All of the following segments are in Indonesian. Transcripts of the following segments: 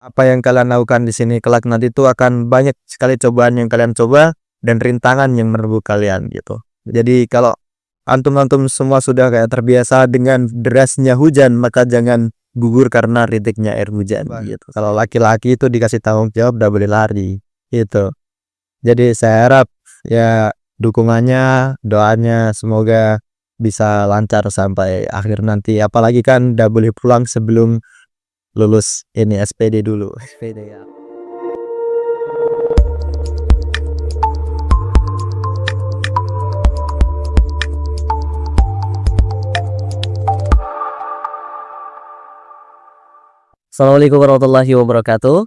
Apa yang kalian lakukan di sini kelak nanti itu akan banyak sekali cobaan yang kalian coba dan rintangan yang menemui kalian gitu. Jadi kalau antum-antum semua sudah kayak terbiasa dengan derasnya hujan, maka jangan gugur karena rintiknya air hujan gitu. Kalau laki-laki itu dikasih tanggung jawab udah boleh lari gitu. Jadi saya harap ya dukungannya, doanya semoga bisa lancar sampai akhir nanti. Apalagi kan udah boleh pulang sebelum lulus ini SPD dulu. SPD ya. Assalamualaikum warahmatullahi wabarakatuh.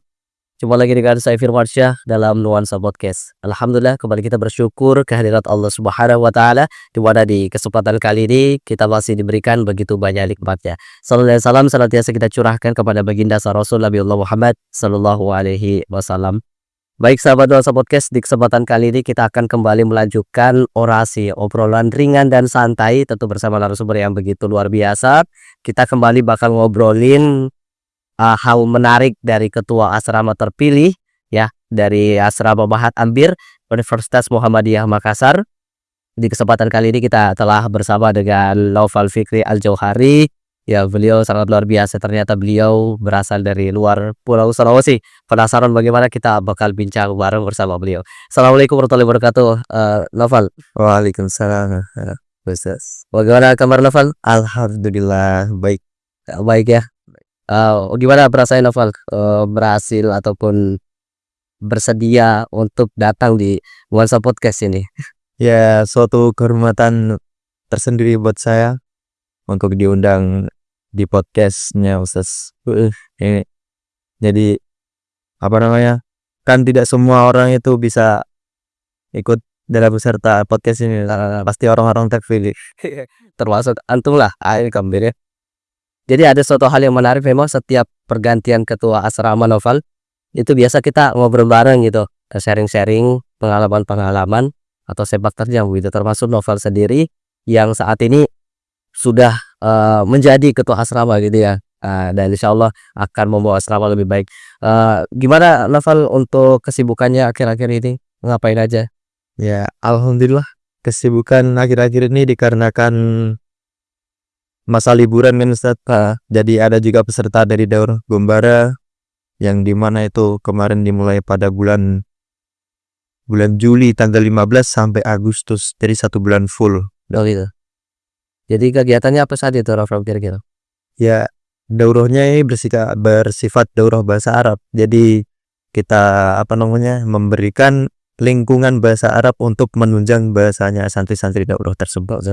Jumpa lagi dengan saya Firmansyah dalam Nuansa Podcast. Alhamdulillah kembali kita bersyukur kehadirat Allah Subhanahu wa taala di mana di kesempatan kali ini kita masih diberikan begitu banyak nikmatnya. Sallallahu alaihi wasallam senantiasa kita curahkan kepada baginda sa Rasul Nabi Allah Muhammad sallallahu alaihi wasallam. Baik sahabat Nuansa Podcast, di kesempatan kali ini kita akan kembali melanjutkan orasi, obrolan ringan dan santai tentu bersama narasumber yang begitu luar biasa. Kita kembali bakal ngobrolin hal menarik dari ketua asrama terpilih ya dari asrama Mahat Albir Universitas Muhammadiyah Makassar. Di kesempatan kali ini kita telah bersama dengan Naufal Fikri Al-Jauhari. Ya, beliau sangat luar biasa, ternyata beliau berasal dari luar Pulau Sulawesi. Penasaran bagaimana, kita bakal bincang bareng bersama beliau. Assalamualaikum warahmatullahi wabarakatuh. Naufal. Waalaikumsalam. Ustaz. Bagaimana kabar Naufal? Alhamdulillah baik. Baik ya. Gimana perasaan Naufal berhasil ataupun bersedia untuk datang di Nuansa Podcast ini? Ya, suatu kehormatan tersendiri buat saya untuk diundang di podcastnya Ustaz. Ini jadi apa namanya? Kan tidak semua orang itu bisa ikut dalam peserta podcast ini. Pasti orang-orang terpilih. Termasuk antum lah, ayo kambir ya. Jadi ada suatu hal yang menarik, memang setiap pergantian ketua asrama Naufal itu biasa kita ngobrol bareng gitu, sharing-sharing pengalaman-pengalaman atau sepak terjang gitu. Termasuk Naufal sendiri yang saat ini sudah menjadi ketua asrama gitu ya, dan insya Allah akan membawa asrama lebih baik. Gimana Naufal untuk kesibukannya akhir-akhir ini, ngapain aja? Ya, alhamdulillah kesibukan akhir-akhir ini dikarenakan masa liburan kan Ustaz. Jadi ada juga peserta dari Daurah Gombara yang dimana itu kemarin dimulai pada bulan Juli tanggal 15 sampai Agustus, jadi 1 bulan full. Oh gitu. Jadi kegiatannya apa saja itu Rafa kira-kira? Ya, daurahnya ini bersifat daurah bahasa Arab. Jadi kita memberikan lingkungan bahasa Arab untuk menunjang bahasanya santri-santri daurah tersebut.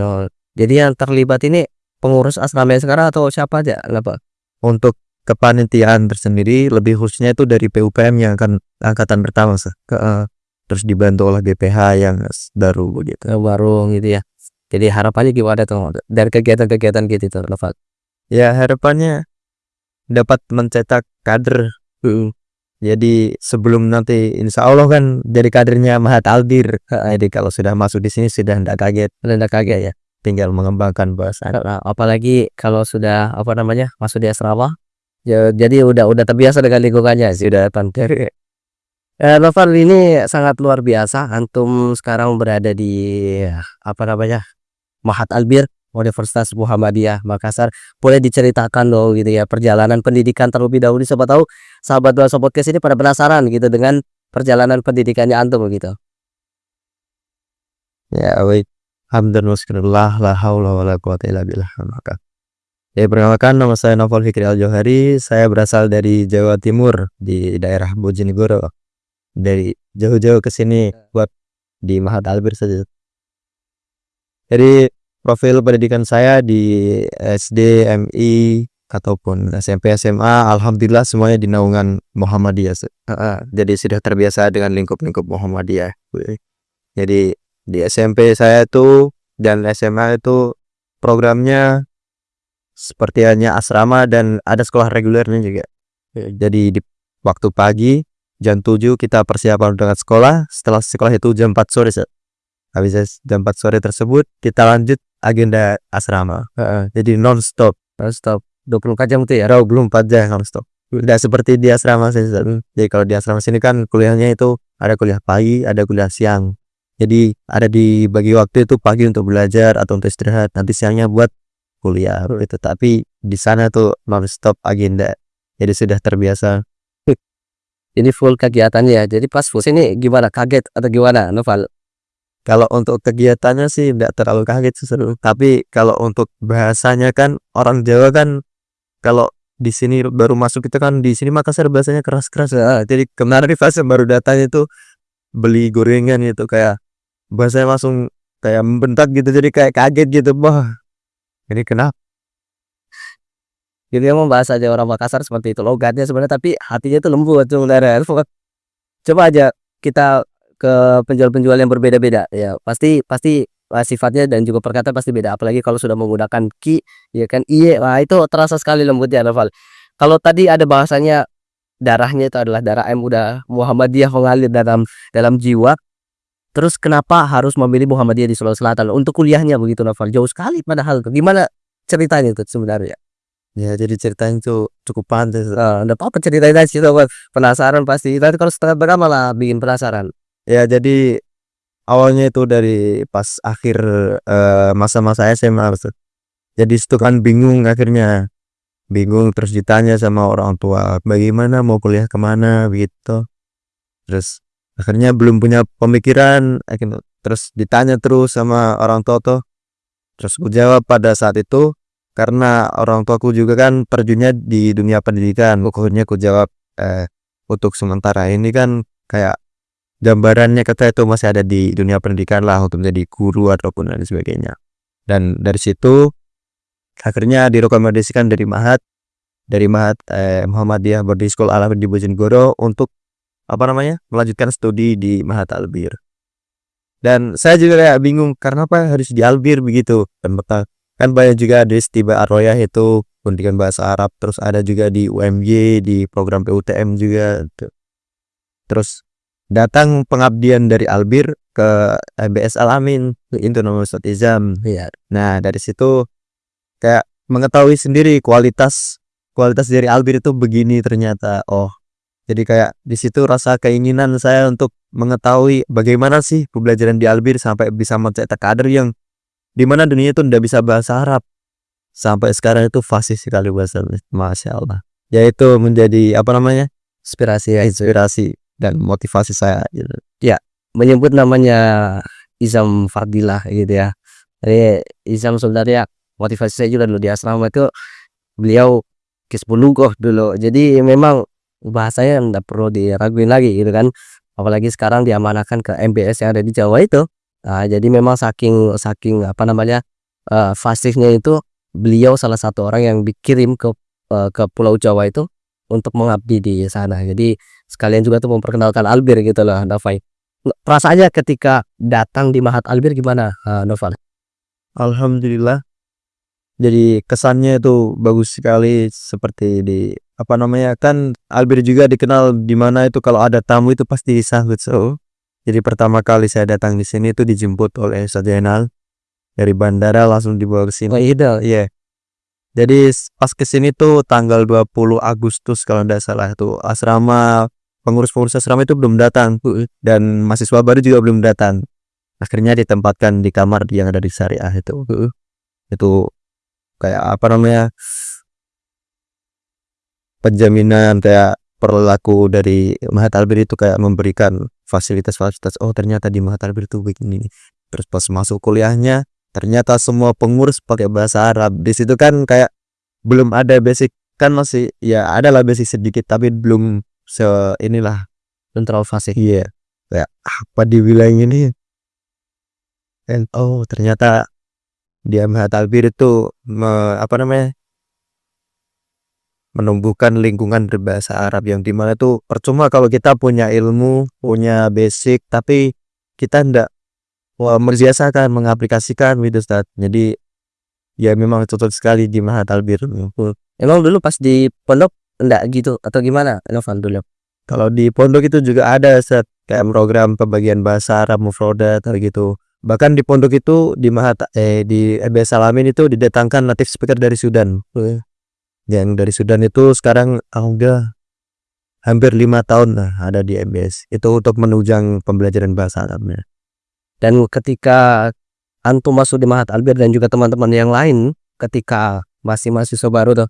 Jadi yang terlibat ini pengurus asrama yang sekarang atau siapa aja? Apa? Untuk kepanitiaan tersendiri lebih khususnya itu dari PUPM yang akan angkatan pertama terus dibantu oleh BPH yang baru begitu. Baru gitu ya. Jadi harapannya gimana tuh dari kegiatan-kegiatan gitu tuh, Nova? Ya, harapannya dapat mencetak kader. Jadi sebelum nanti insya Allah kan jadi kadernya Mahat Albir. Jadi kalau sudah masuk di sini sudah tidak kaget ya. Tinggal mengembangkan bahasa. Nah, apalagi kalau sudah masuk di asrama, ya, jadi udah terbiasa dengan lingkungannya sih, udah pandai. Novel ini sangat luar biasa. Antum sekarang berada di Mahat Albir Universitas Muhammadiyah Makassar. Boleh diceritakan dong gitu ya perjalanan pendidikan terlebih dahulu. Siapa tahu sahabat Nuansa Podcast ini pada penasaran gitu dengan perjalanan pendidikannya antum gitu. Ya, baik. Alhamdulillah, la haula wala quwata illa billah. Ya, perkenalkan, nama saya Naufal Fikri Al-Jauhari. Saya berasal dari Jawa Timur, di daerah Bojonegoro. Dari jauh-jauh ke sini buat di Mahat Albir saja. Jadi profil pendidikan saya di SD, MI ataupun SMP, SMA, alhamdulillah semuanya di naungan Muhammadiyah. Jadi sudah terbiasa dengan lingkup-lingkup Muhammadiyah. Jadi di SMP saya itu dan SMA itu programnya seperti hanya asrama dan ada sekolah regulernya juga. Jadi di waktu pagi jam 7 kita persiapan dengan sekolah. Setelah sekolah itu jam 4 sore. Habis jam 4 sore tersebut kita lanjut agenda asrama. Jadi non stop 24 jam itu ya? 24 jam non stop. Nggak seperti di asrama sih, Ustaz. Jadi kalau di asrama sini kan kuliahnya itu ada kuliah pagi, ada kuliah siang. Jadi ada dibagi waktu itu pagi untuk belajar atau untuk istirahat, nanti siangnya buat kuliah gitu. Tapi di sana tuh nonstop agenda. Jadi sudah terbiasa. Ini full kegiatannya ya. Jadi pas full sini gimana? Kaget atau gimana, Noval? Kalau untuk kegiatannya sih nggak terlalu kaget sih, seru. Tapi kalau untuk bahasanya kan orang Jawa kan kalau di sini baru masuk itu kan di sini Makassar bahasanya keras-keras. Jadi kemarin pas baru datang itu beli gorengan itu kayak bahasanya langsung kayak membentak gitu, jadi kayak kaget gitu. Wah, ini kenapa? Jadi emang bahasa Jawa orang Makassar seperti itu logatnya sebenarnya, tapi hatinya itu lembut sebenarnya. Coba aja kita ke penjual-penjual yang berbeda-beda ya, pasti pasti sifatnya dan juga perkataan pasti beda, apalagi kalau sudah menggunakan ki, ya kan, iye, wah itu terasa sekali lembutnya, Noval. Kalau tadi ada bahasanya darahnya itu adalah darah M, udah Muhammadiyah mengalir dalam jiwa. Terus kenapa harus memilih Muhammadiyah di Sulawesi Selatan untuk kuliahnya begitu, Noval? Jauh sekali padahal. Gimana ceritanya itu sebenarnya? Ya jadi ceritanya itu cukup panjang. Nggak apa-apa, ceritain aja sih, Noval. Penasaran pasti. Nanti kalau setengah berapa malah bikin penasaran. Ya jadi awalnya itu dari pas akhir masa-masa SMA, Ustaz. Jadi situ kan bingung, akhirnya bingung, terus ditanya sama orang tua bagaimana mau kuliah kemana begitu. Terus akhirnya belum punya pemikiran, terus ditanya terus sama orang tua tuh. Terus aku jawab pada saat itu karena orang tuaku juga kan terjunnya di dunia pendidikan. Pokoknya aku jawab untuk sementara ini kan kayak gambarannya kata itu masih ada di dunia pendidikan lah untuk menjadi guru ataupun lain sebagainya. Dan dari situ akhirnya direkomendasikan dari Mahat Muhammadiyah Boarding School Al-Albir di Bojonegoro untuk melanjutkan studi di Mahat Albir. Dan saya juga kayak bingung karena apa harus di Albir begitu. Dan kan banyak juga ada Istiba Ar-Royah itu pendidikan bahasa Arab, terus ada juga di UMY di program PUTM juga gitu. Terus datang pengabdian dari Albir ke MBS Al-Amin itu nama Ustadz Izam. Iya. Nah dari situ kayak mengetahui sendiri kualitas dari Albir itu begini ternyata. Oh, jadi kayak di situ rasa keinginan saya untuk mengetahui bagaimana sih pembelajaran di Albir sampai bisa mencetak kader yang dimana dunia itu tidak bisa bahasa Arab. Sampai sekarang itu fasih sekali bahasa, Masya Allah. Yaitu menjadi inspirasi dan motivasi saya gitu. Ya, menyebut namanya Izam Fadilah gitu ya. Jadi Izam sebenarnya motivasi saya juga dulu di asrama itu, beliau Kisbulugoh dulu. Jadi memang bahasanya nggak perlu diraguin lagi gitu kan. Apalagi sekarang diamanahkan ke MBS yang ada di Jawa itu. Nah, jadi memang saking fasihnya itu, beliau salah satu orang yang dikirim ke Pulau Jawa itu untuk mengabdi di sana. Jadi sekalian juga tuh memperkenalkan Albir gitu loh, Novai. Perasaannya ketika datang di Mahat Albir gimana, Noval? Alhamdulillah. Jadi kesannya itu bagus sekali, seperti di kan Albir juga dikenal di mana itu kalau ada tamu itu pasti disambut. So, jadi pertama kali saya datang di sini itu dijemput oleh Ustaz Zainal dari bandara langsung dibawa ke sini. Oh iya. Iya. Jadi pas ke sini tuh tanggal 20 Agustus kalau tidak salah, tuh asrama pengurus asrama itu belum datang dan mahasiswa baru juga belum datang. Akhirnya ditempatkan di kamar yang ada di Syariah itu. Itu kayak penjaminan kayak perilaku dari Mahat Albir itu kayak memberikan fasilitas. Oh ternyata di Mahat Albir itu begini. Terus pas masuk kuliahnya ternyata semua pengurus pakai bahasa Arab. Di situ kan kayak belum ada basic, kan masih ya ada lah basic sedikit tapi belum belum terlalu fasih. Iya. Kayak apa dibilang ini? Dan oh ternyata di Mahat Albir itu menumbuhkan lingkungan berbahasa Arab yang dimana tuh percuma kalau kita punya ilmu, punya basic tapi kita ndak membiasakan mengaplikasikan gitu, Ustaz. Jadi ya memang cocok sekali di Mahat Albir. Emang dulu pas di pondok enggak gitu atau gimana, Noval dulu? Kalau di pondok itu juga ada, Ustaz, kayak program pembagian bahasa Arab mufrodat gitu. Bahkan di pondok itu di MBS Al-Amin itu didatangkan native speaker dari Sudan. Yang dari Sudan itu sekarang udah hampir 5 tahun lah ada di MBS. Itu untuk menunjang pembelajaran bahasa Arabnya. Dan ketika antum masuk di Mahat Albir dan juga teman-teman yang lain ketika masih mahasiswa baru tuh,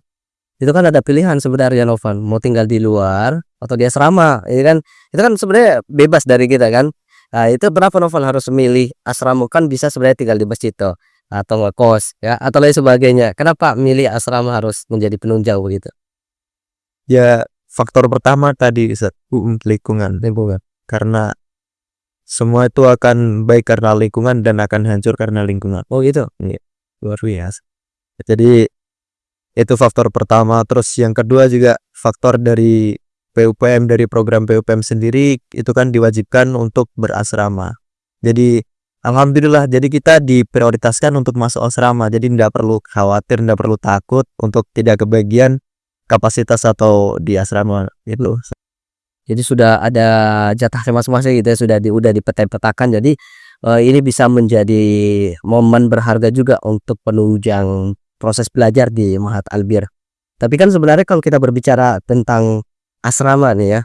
itu kan ada pilihan sebenarnya Novan, mau tinggal di luar atau di asrama, ya kan? Itu kan sebenarnya bebas dari kita kan. Nah, itu kenapa Novan harus milih asrama? Kan bisa sebenarnya tinggal di masjid tuh atau ngekos ya atau lain sebagainya. Kenapa milih asrama harus menjadi penunjang begitu? Ya faktor pertama tadi Ustaz, lingkungan. Karena semua itu akan baik karena lingkungan dan akan hancur karena lingkungan. Oh gitu. Iya, luar biasa. Jadi itu faktor pertama. Terus yang kedua juga faktor dari PUPM, dari program PUPM sendiri itu kan diwajibkan untuk berasrama. Jadi alhamdulillah, jadi kita diprioritaskan untuk masuk asrama. Jadi tidak perlu khawatir, tidak perlu takut untuk tidak kebagian kapasitas atau di asrama itu. Jadi sudah ada jatahnya masing-masing gitu ya, udah dipeta-petakan. Jadi ini bisa menjadi momen berharga juga untuk penunjang proses belajar di Mahat Albir. Tapi kan sebenarnya kalau kita berbicara tentang asrama nih ya,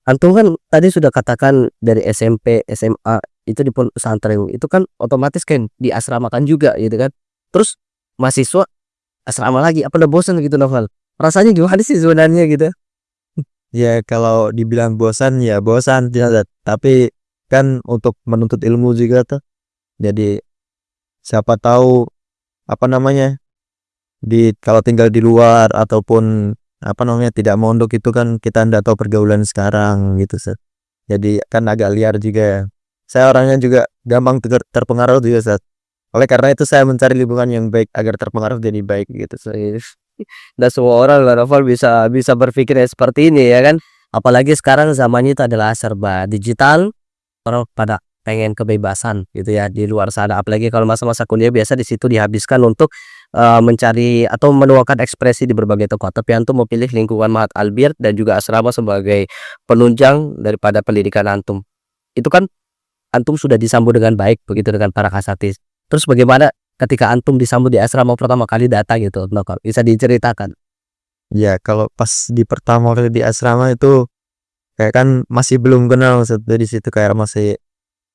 antum kan tadi sudah katakan dari SMP, SMA itu di pondok pesantren, itu kan otomatis kan diasramakan juga gitu kan. Terus mahasiswa asrama lagi, apa udah bosan gitu Novel? Rasanya gimana sih sebenarnya gitu? Ya kalau dibilang bosan ya bosan tidak, tapi kan untuk menuntut ilmu juga tuh. Jadi siapa tahu apa namanya kalau tinggal di luar ataupun apa namanya tidak mondok itu kan kita ndak tahu pergaulan sekarang gitu Seth. Jadi kan agak liar juga ya. Saya orangnya juga gampang terpengaruh juga Seth. Oleh karena itu saya mencari lingkungan yang baik agar terpengaruh jadi baik gitu Seth. Dan semua orang lah Novel bisa bisa berpikir seperti ini ya kan. Apalagi sekarang zamannya itu adalah serba digital, orang pada pengen kebebasan gitu ya di luar sana. Apalagi kalau masa-masa kuliah biasa di situ dihabiskan untuk mencari atau menuangkan ekspresi di berbagai tempat. Tapi antum memilih lingkungan Mahat Albir dan juga asrama sebagai penunjang daripada pendidikan antum. Itu kan antum sudah disambut dengan baik begitu dengan para kasatis. Terus bagaimana ketika antum disambut di asrama pertama kali datang gitu, bisa diceritakan? Ya kalau pas di pertama kali di asrama itu kayak kan masih belum kenal Seth. Di situ kayak masih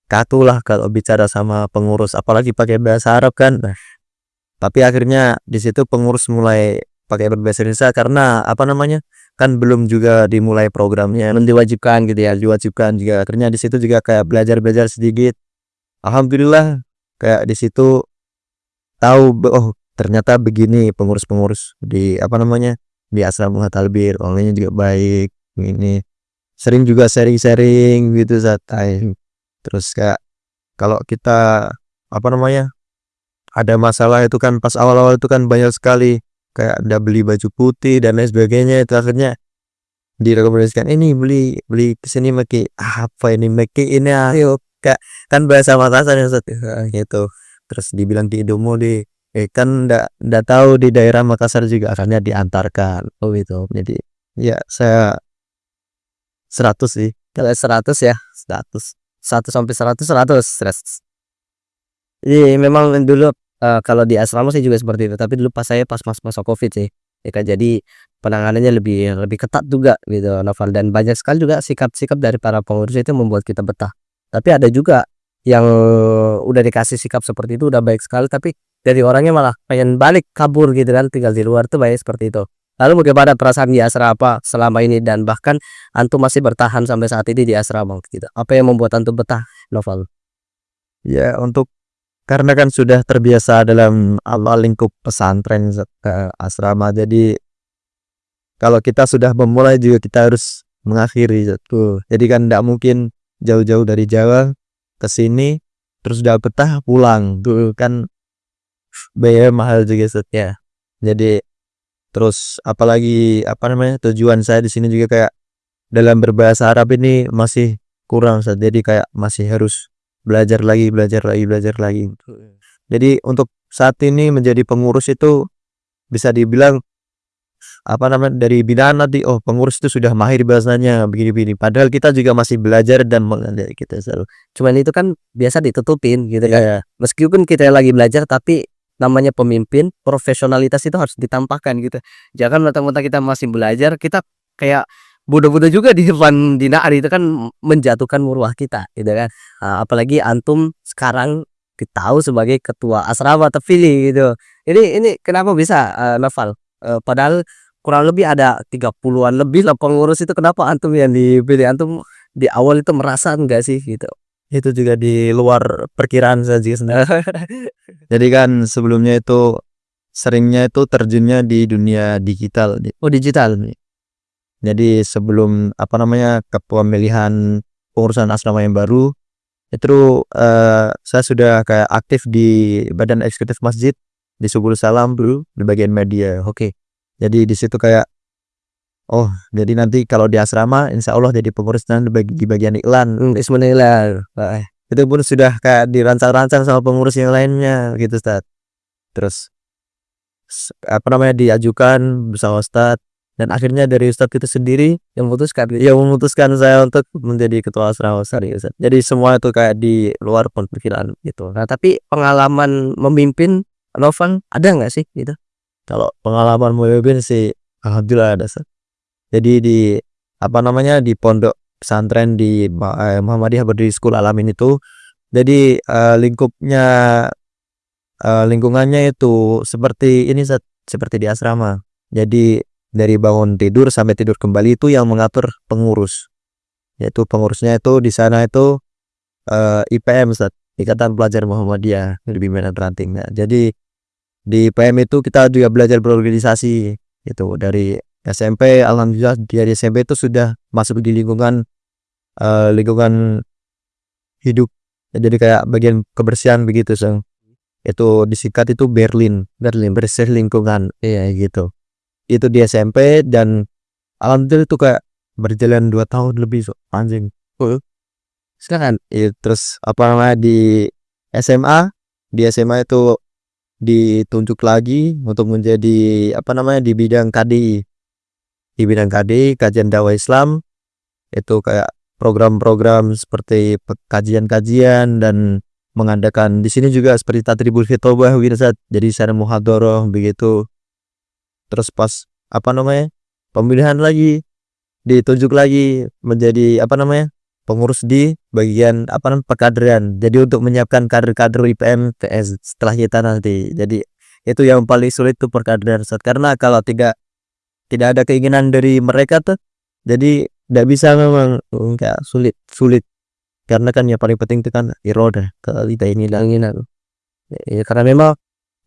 kaku lah kalau bicara sama pengurus, apalagi pakai bahasa Arab kan. Nah, tapi akhirnya di situ pengurus mulai pakai berbahasa Indonesia karena apa namanya kan belum juga dimulai programnya, Diwajibkan gitu ya. diwajibkan juga. Akhirnya di situ juga kayak belajar sedikit. Alhamdulillah kayak di situ tahu oh ternyata begini pengurus di apa namanya di asrama Mahat Albir, orangnya juga baik. Ini sering juga sharing gitu santai. Terus kayak kalau kita apa namanya ada masalah itu kan pas awal-awal itu kan banyak sekali kayak udah beli baju putih dan lain sebagainya, itu akhirnya direkomendasikan ini beli kesini maki apa ini maki ini ayo kak kan bahasa Makassar ya gitu. Terus dibilang di Indomo kan ndak tahu di daerah Makassar juga akhirnya diantarkan gitu. Jadi ya saya 100 sih. Kalau 100 ya, 100. 1 sampai 100, 100. Jadi memang dulu kalau di asrama sih juga seperti itu. Tapi dulu pas saya pas masa Covid sih, ya kan. Jadi penanganannya lebih lebih ketat juga gitu Novel, dan banyak sekali juga sikap-sikap dari para pengurus itu membuat kita betah. Tapi ada juga yang udah dikasih sikap seperti itu udah baik sekali, tapi dari orangnya malah pengen balik kabur gitu kan, tinggal di luar tuh banyak seperti itu. Lalu bagaimana perasaan di asrama selama ini dan bahkan antum masih bertahan sampai saat ini di asrama gitu? Apa yang membuat antum betah, Novel? Ya untuk karena kan sudah terbiasa dalam lingkup pesantren asrama, jadi kalau kita sudah memulai juga kita harus mengakhiri tuh. Jadi kan tidak mungkin jauh-jauh dari Jawa ke sini terus udah betah pulang tuh kan biaya mahal juga ya. Jadi terus apalagi apa namanya tujuan saya di sini juga kayak dalam berbahasa Arab ini masih kurang jadi kayak masih harus belajar lagi. Jadi untuk saat ini menjadi pengurus itu bisa dibilang apa namanya dari binaan nanti pengurus itu sudah mahir bahasanya begini-begini, padahal kita juga masih belajar dan mengajar kita selalu. Cuman itu kan biasa ditutupin gitu ya. Meskipun kita lagi belajar tapi namanya pemimpin, profesionalitas itu harus ditampakkan gitu. Jangan mentang-mentang kita masih belajar, kita kayak bodoh-bodoh juga di depan dinari, itu kan menjatuhkan marwah kita gitu kan. Apalagi antum sekarang tahu sebagai ketua asrama terpilih gitu. Ini kenapa bisa, Naufal? Padahal kurang lebih ada 30-an lebih lah pengurus itu, kenapa antum yang dipilih? Antum di awal itu merasa enggak sih gitu? Itu juga di luar perkiraan saya juga sebenarnya. Jadi kan sebelumnya itu seringnya itu terjunnya di dunia digital. Oh, digital. Jadi sebelum kepemilihan pengurusan asrama yang baru itu saya sudah kayak aktif di badan eksekutif masjid di Subul Salam dulu di bagian media. Oke. Jadi di situ kayak jadi nanti kalau di asrama insya Allah jadi pengurus dan di bagian iklan. Bismillah. Itu pun sudah kayak dirancang-rancang sama pengurus yang lainnya gitu, Ustaz. Terus diajukan bersama Ustaz, dan akhirnya dari Ustaz itu sendiri Yang memutuskan. yang memutuskan saya untuk menjadi ketua asrama, Ustaz. Jadi semua itu kayak di luar perkiraan gitu. Nah, tapi pengalaman memimpin Novan ada nggak sih gitu? Kalau pengalaman memimpin sih alhamdulillah ada, Ustaz. Jadi di pondok pesantren di Muhammadiyah Berdiri School Alamin itu, jadi lingkungannya itu seperti ini, Ustaz, seperti di asrama. Jadi dari bangun tidur sampai tidur kembali itu yang mengatur pengurus. Yaitu pengurusnya itu di sana itu IPM, Ustaz, Ikatan Pelajar Muhammadiyah lebih Medan Ranting. Nah, jadi di IPM itu kita juga belajar berorganisasi itu dari SMP. Alhamdulillah dari SMP itu sudah masuk di lingkungan hidup. Jadi kayak bagian kebersihan begitu, Sang. Itu disingkat itu Berlin bersih lingkungan, iya gitu. Itu di SMP, dan alhamdulillah itu kayak berjalan 2 tahun lebih, anjing. Silakan. Terus di SMA itu ditunjuk lagi untuk menjadi di bidang KDI. Di bidang KDI, kajian dakwah Islam, itu kayak program-program seperti kajian-kajian dan mengadakan di sini juga seperti tatribul khitobah gitu, Ustaz. Jadi secara muhadharah begitu. Terus pas pemilihan lagi, ditunjuk lagi menjadi pengurus di bagian perkaderan. Jadi untuk menyiapkan kader-kader IPM TS setelah kita nanti. Jadi itu yang paling sulit tuh perkaderan, Ustaz. Karena kalau tidak ada keinginan dari mereka tuh, jadi tidak bisa, memang kayak sulit. Karena kan yang paling penting itu kan irodah, kita ini Keinginan. Ya, karena memang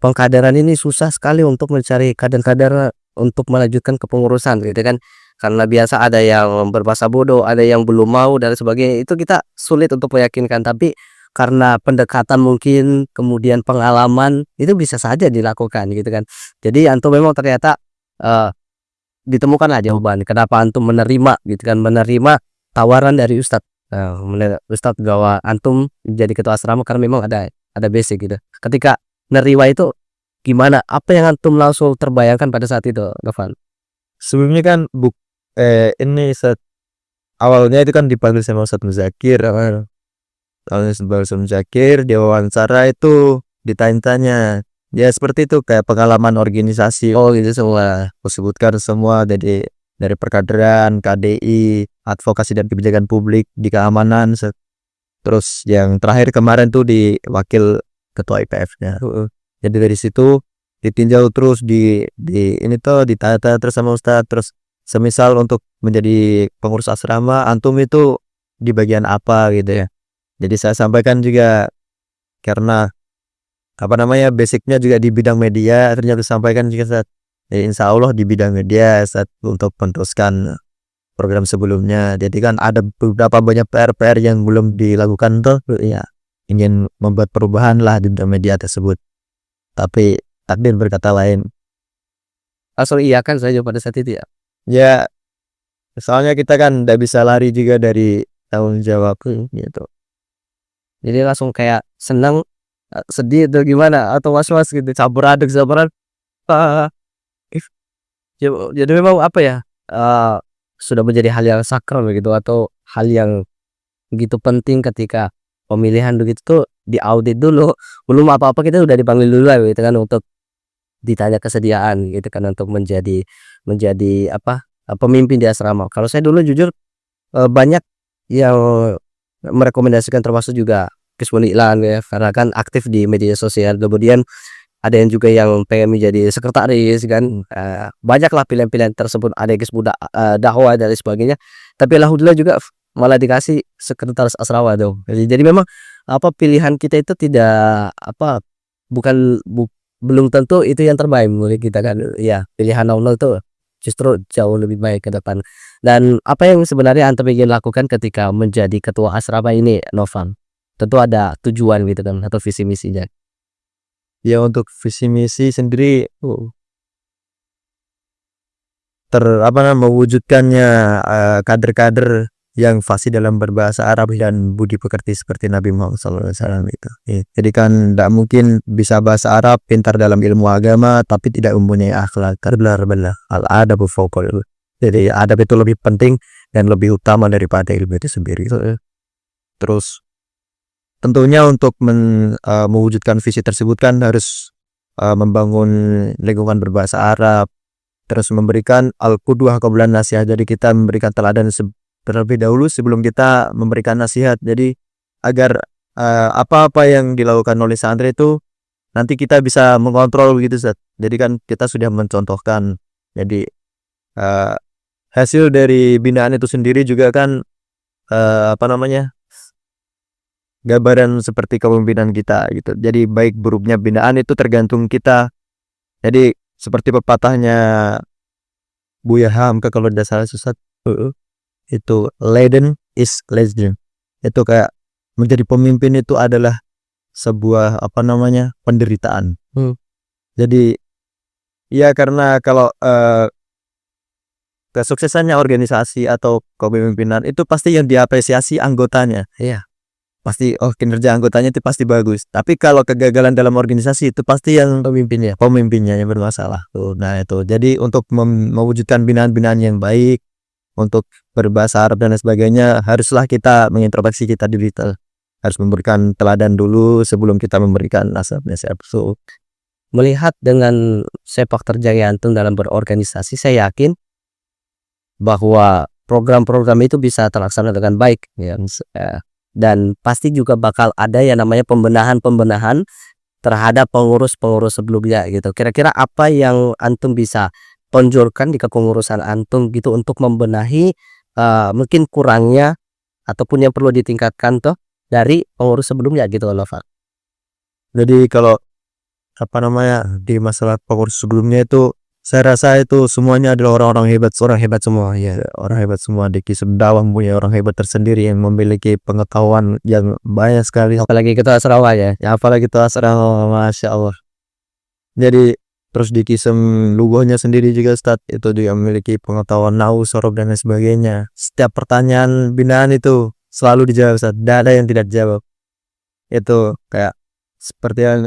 pengkaderan ini susah sekali untuk mencari kader-kader untuk melanjutkan kepengurusan gitu kan. Karena biasa ada yang berbahasa bodoh, ada yang belum mau dan sebagainya. Itu kita sulit untuk meyakinkan, tapi karena pendekatan mungkin, kemudian pengalaman, itu bisa saja dilakukan gitu kan. Jadi antum memang ternyata ditemukanlah jawaban kenapa antum menerima gitu kan, menerima tawaran dari Ustadz. Ustadz bahwa antum jadi ketua asrama karena memang ada basic gitu. Ketika nerima itu gimana? Apa yang antum langsung terbayangkan pada saat itu, Novan? Sebelumnya kan ini awalnya itu kan dipanggil sama Ustadz Muzakir. Dia wawancara itu ditanya-tanya. Ya seperti itu, kayak pengalaman organisasi. Gitu semua. Aku sebutkan semua dari perkaderan, KDI, advokasi dan kebijakan publik, di keamanan. Terus yang terakhir kemarin tuh di wakil ketua IPF-nya. Jadi dari situ ditinjau terus ditata terus sama Ustadz. Terus semisal untuk menjadi pengurus asrama, antum itu di bagian apa gitu ya. Jadi saya sampaikan juga karena basicnya juga di bidang media. Ternyata disampaikan juga, Ustadz, insya Allah di bidang media, Ustadz, untuk meneruskan program sebelumnya. Jadi kan ada beberapa banyak PR yang belum dilakukan tuh ya, ingin membuat perubahan lah di bidang media tersebut, tapi takdir berkata lain. Langsung iya kan saja pada saat itu ya. Ya soalnya kita kan tidak bisa lari juga dari tanggung jawab gitu. Jadi langsung kayak senang, sedih atau gimana, atau was-was gitu, campur aduk. Jadi memang sudah menjadi hal yang sakral begitu, atau hal yang begitu penting ketika pemilihan begitu tuh diaudit dulu, belum apa-apa kita udah dipanggil duluan gitu kan untuk ditanya kesediaan gitu kan untuk menjadi apa, pemimpin di asrama. Kalau saya dulu jujur, banyak yang merekomendasikan termasuk juga Kismul Iklan ya, karena kan aktif di media sosial. Kemudian ada yang juga yang pengen menjadi sekretaris kan, banyaklah pilihan-pilihan tersebut, ada yang Hizbut dakwah dan lain sebagainya. Tapi alhamdulillah juga malah dikasih sekretaris asrama dong. Jadi memang apa, pilihan kita itu tidak apa, bukan belum tentu itu yang terbaik menurut kita kan. Ya, pilihan Allah itu justru jauh lebih baik ke depan. Dan apa yang sebenarnya antum ingin lakukan ketika menjadi ketua asrama ini, Novan? Tentu ada tujuan gitu kan atau visi misinya. Ya untuk visi misi sendiri mewujudkannya kader-kader yang fasih dalam berbahasa Arab dan budi pekerti seperti Nabi Muhammad SAW itu. Jadi kan tidak mungkin bisa bahasa Arab, pintar dalam ilmu agama, tapi tidak mempunyai akhlak. Benar-benar al-adabu fawqal. Jadi adab itu lebih penting dan lebih utama daripada ilmu itu sendiri. Terus tentunya untuk mewujudkan visi tersebut kan harus membangun lingkungan berbahasa Arab, terus memberikan al-qudwah qabla nasihat. Jadi kita memberikan teladan terlebih dahulu sebelum kita memberikan nasihat. Jadi agar apa-apa yang dilakukan oleh santri itu nanti kita bisa mengontrol begitu, Ustaz. Jadi kan kita sudah mencontohkan. Jadi hasil dari binaan itu sendiri juga kan gambaran seperti kepemimpinan kita gitu. Jadi baik buruknya binaan itu tergantung kita. Jadi seperti pepatahnya Buya Hamka kalau tidak salah, Ustaz, itu leaden is legend. Itu kayak menjadi pemimpin itu adalah sebuah penderitaan. Jadi ya karena kalau kesuksesannya organisasi atau kepemimpinan itu pasti yang diapresiasi anggotanya. Iya. Pasti kinerja anggotanya itu pasti bagus. Tapi kalau kegagalan dalam organisasi itu pasti yang pemimpinnya yang bermasalah. Nah itu. Jadi untuk mewujudkan binaan-binaan yang baik, untuk berbahasa Arab dan lain sebagainya, haruslah kita mengintrospeksi kita diri. Harus memberikan teladan dulu sebelum kita memberikan nasihat. Melihat dengan sepak terjang antum dalam berorganisasi, saya yakin bahwa program-program itu bisa terlaksana dengan baik ya. Dan pasti juga bakal ada yang namanya pembenahan terhadap pengurus-pengurus sebelumnya gitu. Kira-kira apa yang antum bisa tonjolkan di kepengurusan antum gitu untuk membenahi mungkin kurangnya ataupun yang perlu ditingkatkan tuh dari pengurus sebelumnya gitu loh, Pak. Jadi kalau di masalah pengurus sebelumnya itu saya rasa itu semuanya adalah orang hebat semua ya, orang hebat semua. Di Kisum Dawang punya orang hebat tersendiri yang memiliki pengetahuan yang banyak sekali. Apalagi ketua asrama ya. Apalagi ketua asrama, masya Allah. Jadi terus di Kisum Lugohnya sendiri juga, Ustaz, itu dia memiliki pengetahuan nahu, sorob dan lain sebagainya. Setiap pertanyaan binaan itu selalu dijawab, Ustaz. Tidak ada yang tidak dijawab. Itu kayak seperti yang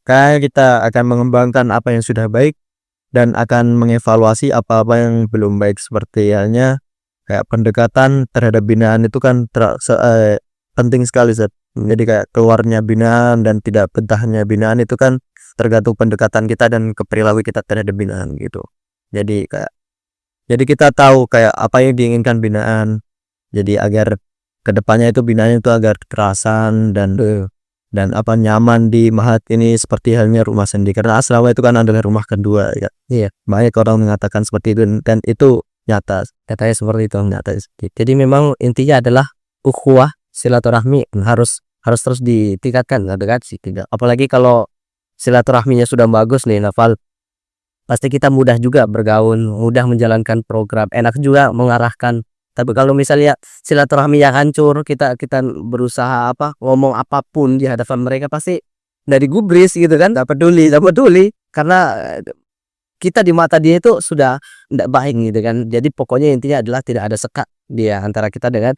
kayak kita akan mengembangkan apa yang sudah baik dan akan mengevaluasi apa-apa yang belum baik. Seperti halnya kayak pendekatan terhadap binaan itu kan penting sekali, Zat. Jadi kayak keluarnya binaan dan tidak betahnya binaan itu kan tergantung pendekatan kita dan keperilaku kita terhadap binaan gitu. Jadi kita tahu kayak apa yang diinginkan binaan. Jadi agar kedepannya itu binaan itu agar kekerasan dan nyaman di mahat ini seperti halnya rumah sendiri, karena asrama itu kan adalah rumah kedua ya. Iya, banyak orang mengatakan seperti itu dan itu nyata, katanya seperti itu, nyata. Jadi memang intinya adalah ukhuwah, silaturahmi harus terus ditingkatkan, apalagi kalau silaturahminya sudah bagus nih, Nafal, pasti kita mudah juga bergaul, mudah menjalankan program, enak juga mengarahkan. Tapi kalau misalnya silaturahmi yang hancur, kita berusaha ngomong apapun di hadapan mereka pasti dari gubris gitu kan, tidak peduli karena kita di mata dia itu sudah tidak baik gitu kan. Jadi pokoknya intinya adalah tidak ada sekat dia antara kita dengan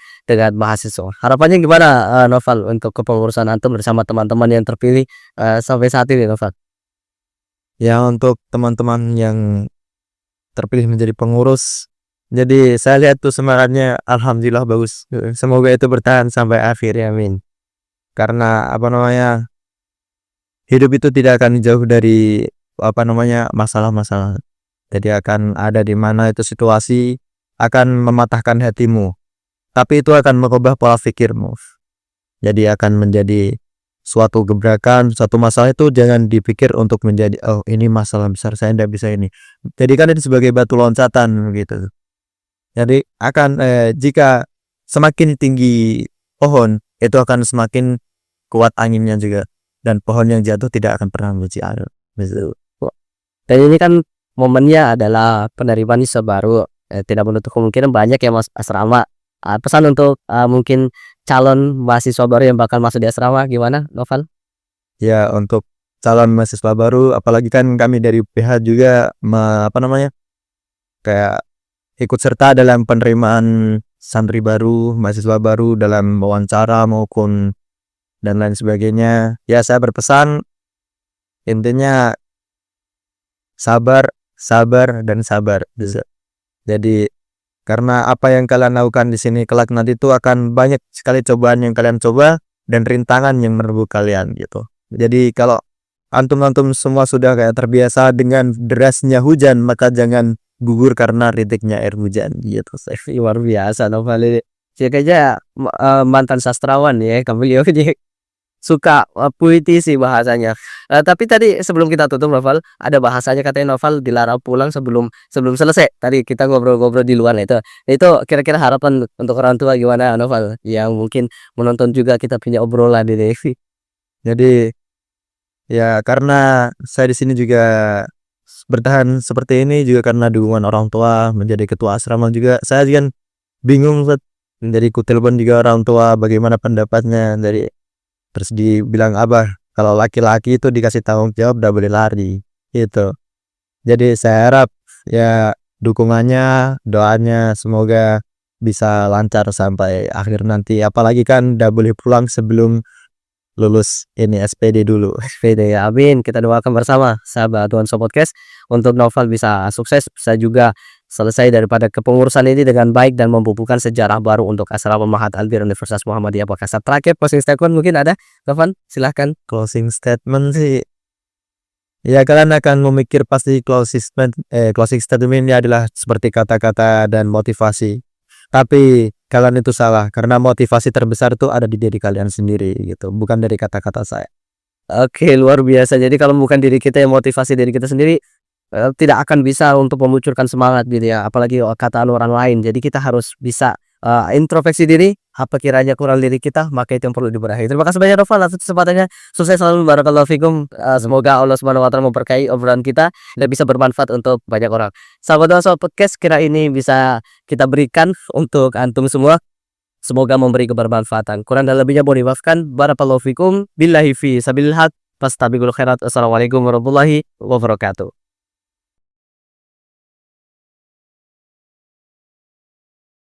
mahasiswa. Harapannya gimana, Noval, untuk kepengurusan antum bersama teman-teman yang terpilih sampai saat ini, Noval? Ya untuk teman-teman yang terpilih menjadi pengurus, jadi saya lihat tuh semangatnya alhamdulillah bagus. Semoga itu bertahan sampai akhir ya, amin. Karena hidup itu tidak akan jauh dari masalah-masalah. Jadi akan ada di mana itu situasi akan mematahkan hatimu, tapi itu akan mengubah pola pikirmu. Jadi akan menjadi suatu gebrakan, suatu masalah itu jangan dipikir untuk menjadi, oh ini masalah besar saya tidak bisa ini. Jadikan itu sebagai batu loncatan gitu. Jadi jika semakin tinggi pohon, itu akan semakin kuat anginnya juga, dan pohon yang jatuh tidak akan pernah membenci air. Gitu. Dan ini kan momennya adalah penerimaan siswa baru, tidak menutup kemungkinan banyak yang masuk asrama. Pesan untuk mungkin calon mahasiswa baru yang bakal masuk di asrama gimana, Noval? Ya, untuk calon mahasiswa baru, apalagi kan kami dari PH juga kayak ikut serta dalam penerimaan santri baru, mahasiswa baru dalam wawancara maupun dan lain sebagainya. Ya, saya berpesan intinya sabar, sabar dan sabar. Jadi karena apa yang kalian lakukan di sini kelak nanti itu akan banyak sekali cobaan yang kalian coba dan rintangan yang menerbu kalian gitu. Jadi kalau antum-antum semua sudah kayak terbiasa dengan derasnya hujan, maka jangan gugur karena rintiknya air hujan gitu. Luar biasa Noval ini. Dia kayaknya mantan sastrawan ya, beliau jadi suka puisi bahasanya. Tapi tadi sebelum kita tutup Noval, ada bahasanya katanya Noval dilarang pulang sebelum selesai. Tadi kita ngobrol-ngobrol di luar itu. Itu kira-kira harapan untuk orang tua gimana Noval? Yang mungkin menonton juga kita punya obrolan ini. Jadi ya karena saya di sini juga bertahan seperti ini juga karena dukungan orang tua, menjadi ketua asrama juga. Saya kan bingung menjadi kutelepon juga orang tua bagaimana pendapatnya, dari terus dibilang abah kalau laki-laki itu dikasih tanggung jawab udah boleh lari gitu. Jadi saya harap ya dukungannya, doanya semoga bisa lancar sampai akhir nanti, apalagi kan udah boleh pulang sebelum lulus ini SPD dulu. SPD ya, amin. Kita doakan bersama sahabat Nuansa Podcast untuk Noval bisa sukses, bisa juga selesai daripada kepengurusan ini dengan baik dan membubuhkan sejarah baru untuk asrama Mahat Albir Universitas Muhammadiyah Makassar. Terakhir closing statement mungkin ada, Noval? Silahkan. Closing statement sih, ya kalian akan memikir pasti closing statement ini adalah seperti kata-kata dan motivasi, tapi kalian itu salah karena motivasi terbesar itu ada di diri kalian sendiri gitu, bukan dari kata-kata saya. Oke, luar biasa. Jadi kalau bukan diri kita yang motivasi diri kita sendiri, tidak akan bisa untuk memunculkan semangat gitu ya, apalagi kataan orang lain. Jadi kita harus bisa introspeksi diri, apa kiranya kurang diri kita, maka itu yang perlu dibenahi. Terima kasih banyak Noval atas kesempatannya. Sukses selalu, barakallahu fikum. Semoga Allah Subhanahu wa taala memberkahi obrolan kita dan bisa bermanfaat untuk banyak orang. Sahabat Nuansa Podcast, kira ini bisa kita berikan untuk antum semua. Semoga memberi kebermanfaatan. Kurang dan lebihnya boleh dimaafkan. Barakallahu fikum. Billahi fi sabilillah. Fastabiqul khairat. Assalamualaikum warahmatullahi wabarakatuh.